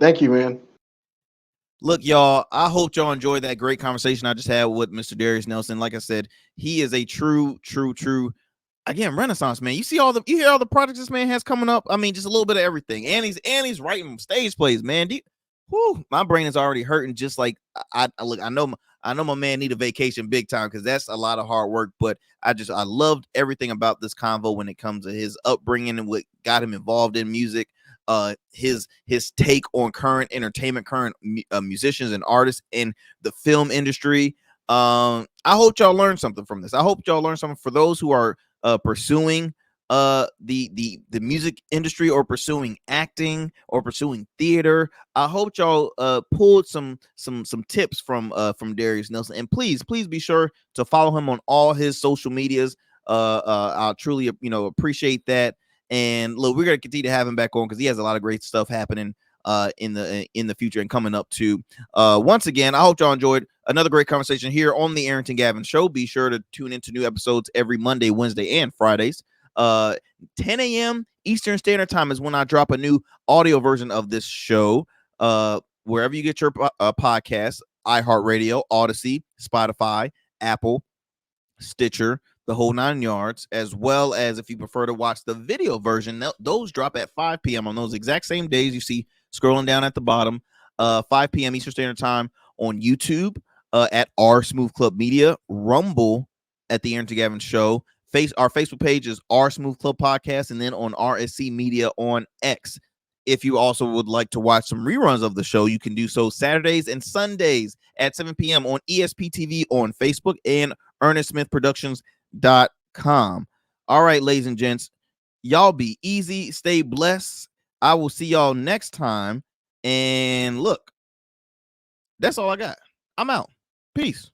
Thank you, man. Look, y'all, I hope y'all enjoyed that great conversation I just had with Mr. Darius Nelson. Like I said, he is a true, again, Renaissance man. You hear all the projects this man has coming up. I mean, just a little bit of everything. And he's writing stage plays, man. My brain is already hurting. Just like look, I know my man need a vacation big time because that's a lot of hard work. But I loved everything about this convo when it comes to his upbringing and what got him involved in music. His take on current entertainment, current musicians and artists in the film industry. I hope y'all learned something from this. I hope y'all learned something for those who are pursuing the music industry or pursuing acting or pursuing theater. I hope y'all pulled some tips from Darius Nelson. And please be sure to follow him on all his social medias. I'll truly appreciate that. And look, we're gonna continue to have him back on because he has a lot of great stuff happening in the future and coming up too. Once again, I hope y'all enjoyed another great conversation here on the Arrington Gavin Show. Be sure to tune into new episodes every Monday, Wednesday, and Fridays. 10 a.m. Eastern Standard Time is when I drop a new audio version of this show. Wherever you get your podcasts, iHeartRadio, Odyssey, Spotify, Apple, Stitcher, the whole 9 yards, as well as if you prefer to watch the video version, those drop at 5 p.m. on those exact same days you see scrolling down at the bottom, 5 p.m. Eastern Standard Time on YouTube at R Smooth Club Media, Rumble at the Arrington Gavin Show. Our Facebook page is R Smooth Club Podcast, and then on RSC Media on X. If you also would like to watch some reruns of the show, you can do so Saturdays and Sundays at 7 p.m. on ESP TV on Facebook and Ernest Smith Productions All right, ladies and gents, y'all be easy, stay blessed. I will see y'all next time. And look, that's all I got. I'm out. Peace.